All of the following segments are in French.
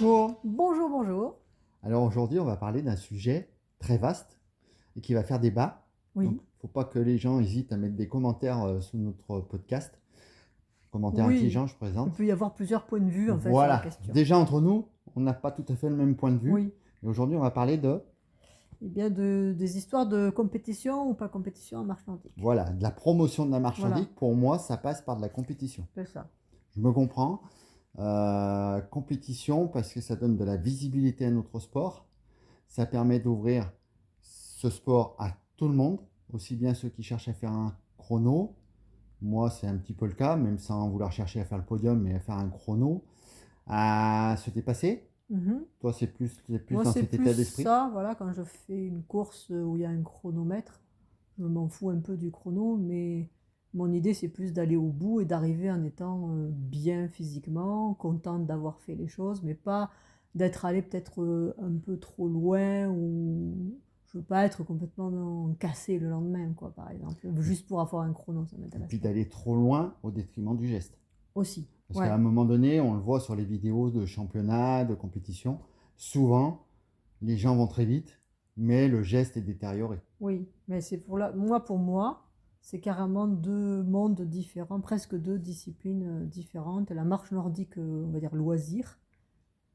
Bonjour. Bonjour, bonjour. Alors aujourd'hui, on va parler d'un sujet très vaste et qui va faire débat. Donc, il Oui, ne faut pas que les gens hésitent à mettre des commentaires sous notre podcast. Commentaires oui, intelligents, je il présente. peut y avoir plusieurs points de vue en fait sur la Voilà. question. Déjà entre nous, on n'a pas tout à fait le même point de vue. Oui, Et aujourd'hui, on va parler de, et bien des histoires de compétition ou pas compétition en marche nordique. voilà, de la promotion de la marche Voilà, nordique. Pour moi, ça passe par de la compétition. c'est ça. Je me comprends. Compétition parce que ça donne de la visibilité à notre sport. Ça permet d'ouvrir ce sport à tout le monde, aussi bien ceux qui cherchent à faire un chrono. Moi, c'est un petit peu le cas, même sans vouloir chercher à faire le podium, mais à faire un chrono, à se dépasser. Mhm. Toi, c'est plus Moi, dans c'est cet état plus d'esprit. ça, voilà, quand je fais une course où il y a un chronomètre, je m'en fous un peu du chrono, mais mon idée, c'est plus d'aller au bout et d'arriver en étant bien physiquement, contente d'avoir fait les choses, mais pas d'être allé peut-être un peu trop loin ou je veux pas être complètement cassé le lendemain, quoi, par exemple. Juste pour avoir un chrono, ça Et m'intéresse puis pas. d'aller trop loin au détriment du geste. Aussi, Parce qu'à ouais. un moment donné, on le voit sur les vidéos de championnat, de compétition, souvent, les gens vont très vite, mais le geste est détérioré. Oui, mais c'est pour moi, c'est carrément deux mondes différents, presque deux disciplines différentes. La marche nordique, on va dire loisir,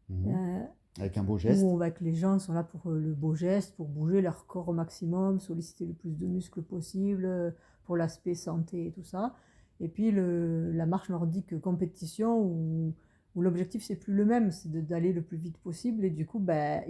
Mhm. euh, Avec un beau où geste. on va que les gens sont là pour le beau geste, pour bouger leur corps au maximum, solliciter le plus de muscles possible, pour l'aspect santé et tout ça. Et puis la marche nordique compétition, où l'objectif c'est plus le même, c'est d'aller le plus vite possible. Et du coup, ben,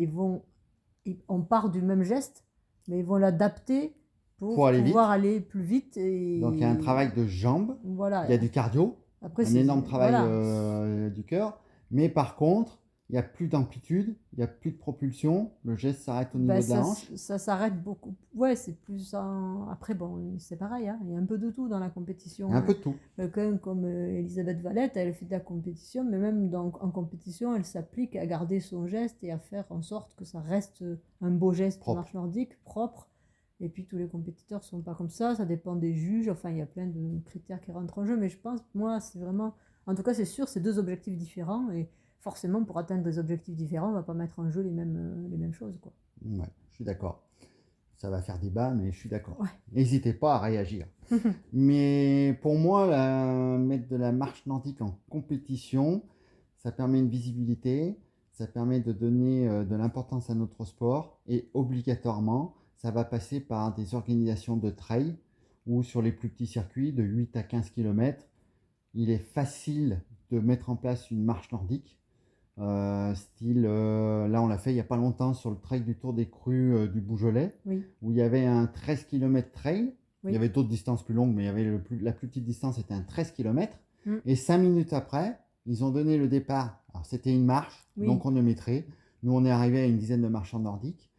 on part du même geste, mais ils vont l'adapter Pour pour aller pouvoir vite. aller plus vite. Donc il y a un Et travail de jambes, il y a voilà. du cardio, Après, un énorme travail voilà. du cœur, mais par contre, il n'y a plus d'amplitude, il n'y a plus de propulsion, le geste s'arrête au Ben, niveau de la hanche. ça s'arrête beaucoup. Ouais, c'est plus Après, bon, c'est pareil, hein. Il y a un peu de tout dans la Il y a compétition, un peu hein. de tout, Quelqu'un comme Elisabeth Valette, elle fait de la compétition, mais même en compétition, elle s'applique à garder son geste et à faire en sorte que ça reste un beau geste de propre. marche nordique, propre. Et puis tous les compétiteurs sont pas comme ça dépend des juges, enfin il y a plein de critères qui rentrent en jeu, mais je pense, moi, c'est vraiment, en tout cas c'est sûr, c'est deux objectifs différents, et forcément pour atteindre des objectifs différents, on va pas mettre en jeu les mêmes choses, quoi. Ouais, je suis d'accord. Ça va faire débat, mais je suis d'accord. Ouais. N'hésitez pas à réagir. Mais pour moi, mettre de la marche nordique en compétition, ça permet une visibilité, ça permet de donner de l'importance à notre sport et obligatoirement, ça va passer par des organisations de trail ou sur les plus petits circuits de 8 à 15 km, il est facile de mettre en place une marche nordique. Là on l'a fait il n'y a pas longtemps sur le trail du Tour des Crues du Beaujolais, Oui, où il y avait un 13 km trail. Il y oui. avait d'autres distances plus longues, mais il y avait la plus petite distance, c'était un 13 km. Mm. Et 5 minutes après, ils ont donné le départ. Alors c'était une marche, non Oui, chronométrée. Nous on est arrivé à une dizaine de marcheurs nordiques.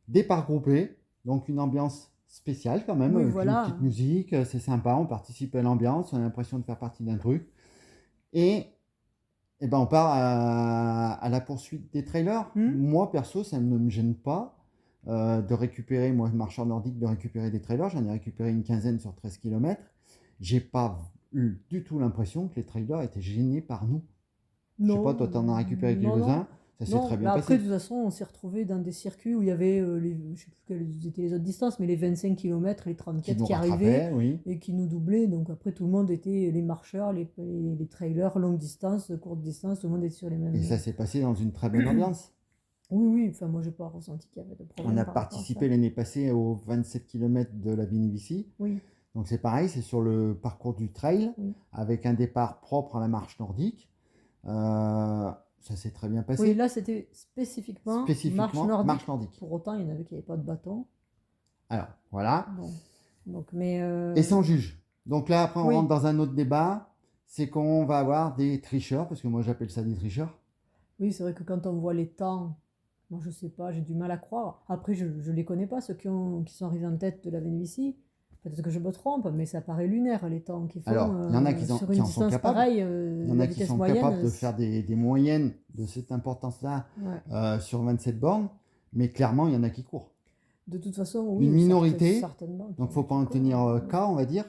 Départ groupé, donc une ambiance spéciale quand même, oui, avec une voilà. petite musique, c'est sympa, on participe à l'ambiance, on a l'impression de faire partie d'un truc. Et ben on part à la poursuite des trailers. Mm. Moi, perso, ça ne me gêne pas de récupérer, moi, marcheur nordique, de récupérer des trailers. J'en ai récupéré une quinzaine sur 13 km. J'ai pas eu du tout l'impression que les trailers étaient gênés par nous. Je sais pas, Non, toi, t'en as récupéré non, non. quelques-uns. Ça s'est Non, très mais bien après, de passé. toute façon, on s'est retrouvés dans des circuits où il y avait, je sais plus quelles étaient les autres distances, mais les 25 km, les Qui 34 nous qui arrivaient rattrapaient, oui. et qui nous doublaient. Donc après, tout le monde était les marcheurs, les trailers, longue distance, courte distance, tout le monde était sur les Et ça mêmes. s'est passé dans une très bonne ambiance. Oui, oui, enfin, moi, j'ai pas ressenti qu'il y avait de On problème a par rapport à ça. participé l'année passée aux 27 km de la Vinivici. Oui, Donc c'est pareil, c'est sur le parcours du trail, oui. avec un départ propre à la marche nordique. Ça s'est très bien Oui, passé. là, c'était spécifiquement marche Spécifiquement, marche nordique. nordique. Pour autant, il y en avait qui n'avaient pas de bâton. Alors, voilà. Bon, donc, mais Et sans juge. Donc là, après, on rentre oui, dans un autre débat. C'est qu'on va avoir des tricheurs, parce que moi, j'appelle ça des tricheurs. oui, c'est vrai que quand on voit les temps, moi je sais pas, j'ai du mal à croire. Après, je les connais pas, ceux qui sont arrivés en tête de la Vénévicie. Peut-être que je me trompe, mais ça paraît lunaire les temps qu'ils font Alors, il y en a sur qui une en sont distance capables. pareille, Il y en la a qui vitesse sont moyenne. capables de faire des moyennes de cette importance-là Ouais. sur 27 bornes. Mais clairement, il y en a qui courent. De toute façon, une oui, minorité. certainement. Donc, il ne faut pas en tenir cas, on va dire.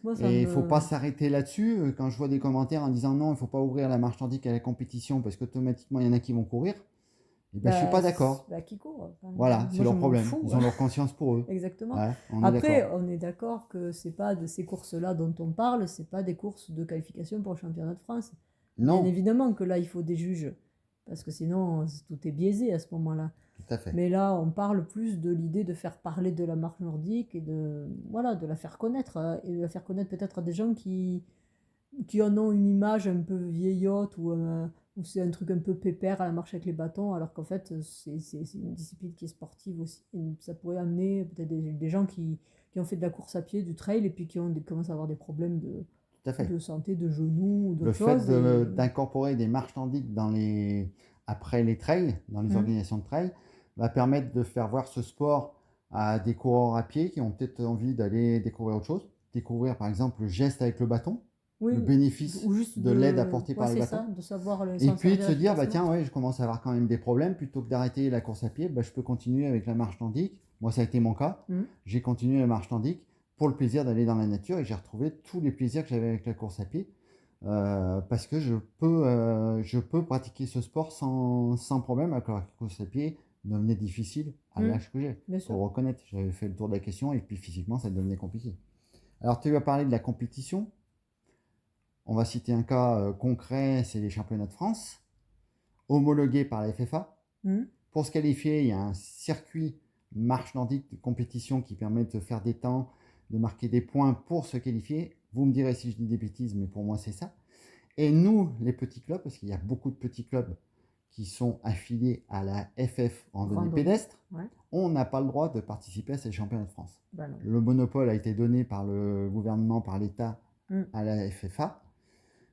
Moi, Et il ne faut pas s'arrêter là-dessus. Quand je vois des commentaires en disant non, il ne faut pas ouvrir la marche nordique à la compétition parce qu'automatiquement, il y en a qui vont courir, eh ben, je ne suis pas d'accord. Qui court. Enfin, Voilà, c'est leur problème. Fous, Ils ont leur conscience pour eux. Exactement. Ouais, Après, on est d'accord que c'est pas de ces courses-là dont on parle, c'est pas des courses de qualification pour le championnat de France. Non. Bien évidemment que là, il faut des juges, parce que sinon, tout est biaisé à ce moment-là. Tout à fait. Mais là, on parle plus de l'idée de faire parler de la marche nordique et de la faire connaître, et de la faire connaître peut-être à des gens qui en ont une image un peu vieillotte ou c'est un truc un peu pépère à la marche avec les bâtons, alors qu'en fait, c'est une discipline qui est sportive aussi. Et ça pourrait amener peut-être des gens qui ont fait de la course à pied, du trail, et puis qui commencent à avoir des problèmes de santé, de genoux ou d'autres choses. Le fait d'incorporer des marches nordiques après les trails, dans les organisations de trail, va permettre de faire voir ce sport à des coureurs à pied qui ont peut-être envie d'aller découvrir autre chose. Découvrir par exemple le geste avec le bâton, le bénéfice de l'aide apportée par le bâton. Ça, de savoir et puis de se dire, bah, tiens, je commence à avoir quand même des problèmes. Plutôt que d'arrêter la course à pied, je peux continuer avec la marche nordique. Moi, ça a été mon cas. J'ai continué la marche nordique pour le plaisir d'aller dans la nature et j'ai retrouvé tous les plaisirs que j'avais avec la course à pied. Parce que je peux pratiquer ce sport sans problème, alors que la course à pied devenait difficile à l'âge que j'ai. Il faut reconnaître, j'avais fait le tour de la question et puis physiquement ça devenait compliqué. Alors tu as parlé de la compétition. On va citer un cas concret, c'est les championnats de France, homologués par la FFA. Pour se qualifier, il y a un circuit marche nordique de compétition qui permet de faire des temps, de marquer des points pour se qualifier. Vous me direz si je dis des bêtises, mais pour moi c'est ça. Et nous, les petits clubs, parce qu'il y a beaucoup de petits clubs qui sont affiliés à la FF randonnée pédestre, on n'a pas le droit de participer à ces championnats de France. Le monopole a été donné par le gouvernement, par l'État à la FFA.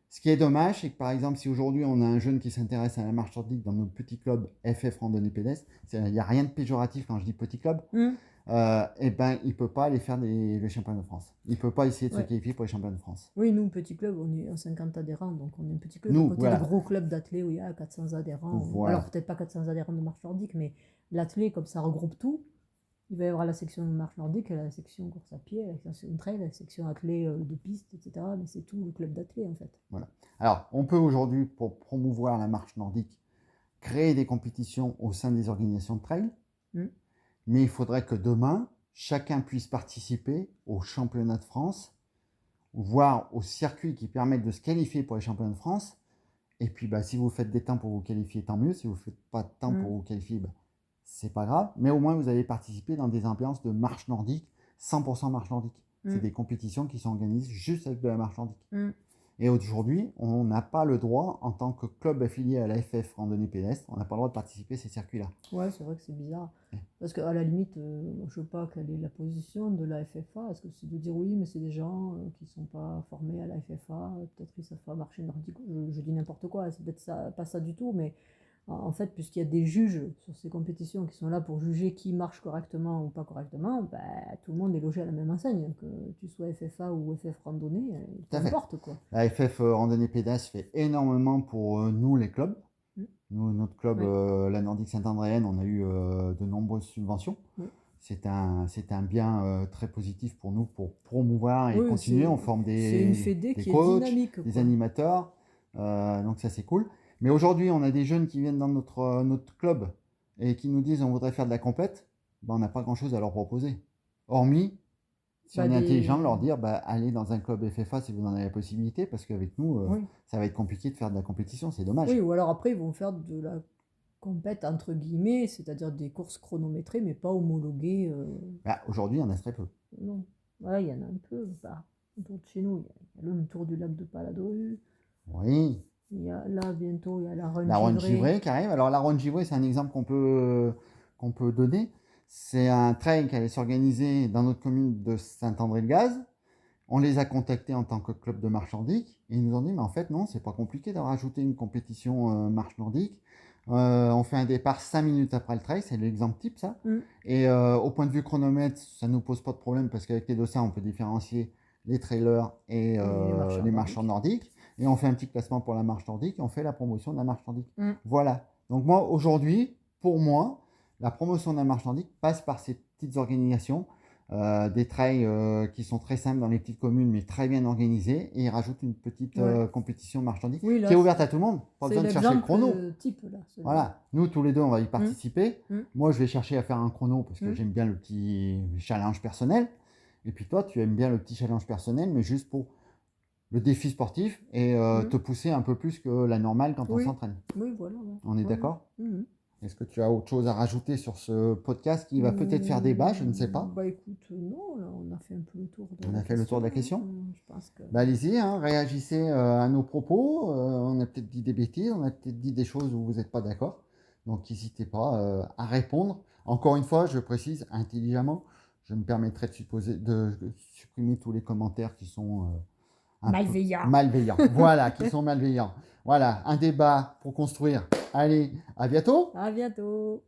Ce qui est dommage, c'est que par exemple, si aujourd'hui on a un jeune qui s'intéresse à la marche nordique dans notre petit club FF randonnée pédestre, il n'y a rien de péjoratif quand je dis petit club, et ben il peut pas aller faire le championnat de France. Il peut pas essayer de se qualifier pour les championnats de France. Oui, nous, petit club, on est à 50 adhérents, donc on est un petit club. Nous, côté le gros club d'athlètes où il y a 400 adhérents. Alors peut-être pas 400 adhérents de marche nordique, mais l'athlète, comme ça regroupe tout. Il va y avoir la section de marche nordique, la section course à pied, la section trail, la section athlète de piste, etc. Mais c'est tout le club d'athlètes en fait. Voilà. Alors, on peut aujourd'hui, pour promouvoir la marche nordique, créer des compétitions au sein des organisations de trail. Mais il faudrait que demain, chacun puisse participer au championnat de France, voire au circuit qui permettent de se qualifier pour les championnats de France. Et puis, si vous faites des temps pour vous qualifier, tant mieux. Si vous ne faites pas de temps pour vous qualifier, c'est pas grave. Mais au moins, vous allez participer dans des ambiances de marche nordique, 100% marche nordique. C'est des compétitions qui sont organisées juste avec de la marche nordique. Et aujourd'hui, on n'a pas le droit, en tant que club affilié à la FF randonnée pédestre, on n'a pas le droit de participer à ces circuits-là. Ouais, c'est vrai que c'est bizarre. Parce qu'à la limite, je ne sais pas quelle est la position de la FFA. Est-ce que c'est de dire oui, mais c'est des gens qui ne sont pas formés à la FFA, peut-être qu'ils ne savent pas marcher nordique. Je dis n'importe quoi, c'est peut-être ça, pas ça du tout, mais en fait, puisqu'il y a des juges sur ces compétitions qui sont là pour juger qui marche correctement ou pas correctement, tout le monde est logé à la même enseigne, que tu sois FFA ou FF randonnée, peu importe quoi. La FF randonnée pédestre fait énormément pour nous les clubs. Nous, notre club, la Nordique Saint-Andréenne, on a eu de nombreuses subventions. C'est un bien très positif pour nous pour promouvoir et continuer. On forme des coachs, des animateurs, donc ça c'est cool. Mais aujourd'hui, on a des jeunes qui viennent dans notre club et qui nous disent on voudrait faire de la compète. On n'a pas grand-chose à leur proposer. Hormis, si on est intelligent, leur dire allez dans un club FFA si vous en avez la possibilité, parce qu'avec nous, ça va être compliqué de faire de la compétition, c'est dommage. Oui, ou alors après, ils vont faire de la compète entre guillemets, c'est-à-dire des courses chronométrées, mais pas homologuées. Aujourd'hui, il y en a très peu. Non, il y en a un peu. Autour de chez nous, il y a le tour du lac de Paladru. Oui. Il y a là bientôt, il y a la Ronde Givrée qui arrive. Alors la Ronde Givrée, c'est un exemple qu'on peut donner. C'est un trail qui allait s'organiser dans notre commune de Saint-André-le-Gaz. On les a contactés en tant que club de marche nordique et ils nous ont dit mais en fait non, c'est pas compliqué de rajouter une compétition marche nordique. On fait un départ 5 minutes après le trail, c'est l'exemple type ça. Et au point de vue chronomètre, ça nous pose pas de problème parce qu'avec les dossards, on peut différencier les trailers et les marcheurs nordiques. Et on fait un petit classement pour la marche nordique et on fait la promotion de la marche nordique. Voilà. Donc moi, aujourd'hui, pour moi, la promotion de la marche nordique passe par ces petites organisations, des trails qui sont très simples dans les petites communes, mais très bien organisés. Et ils rajoutent une petite Ouais. compétition marche nordique Oui, qui là, est ouverte à tout le monde. Pas c'est besoin de chercher le l'exemple chrono. type, là. Celui-là. Voilà, nous tous les deux, on va y participer. Mm. Moi, je vais chercher à faire un chrono parce que Mm. j'aime bien le petit challenge personnel. Et puis toi, tu aimes bien le petit challenge personnel, mais juste pour le défi sportif et te pousser un peu plus que la normale quand on Oui. s'entraîne. Oui, voilà. Ouais. On est Ouais, d'accord? ouais. Mhm. Est-ce que tu as autre chose à rajouter sur ce podcast qui va peut-être faire débat? Je ne sais pas. Bah écoute, non, là, on a fait un peu le tour de On la a fait le tour de la question. question. Je pense que... Bah, allez-y, hein, réagissez à nos propos. On a peut-être dit des bêtises, on a peut-être dit des choses où vous n'êtes pas d'accord. Donc n'hésitez pas à répondre. Encore une fois, je précise intelligemment, je me permettrai de supprimer tous les commentaires qui sont un peu Malveillant. malveillants. Voilà, qui sont malveillants. Voilà, un débat pour construire. Allez, à bientôt! À bientôt.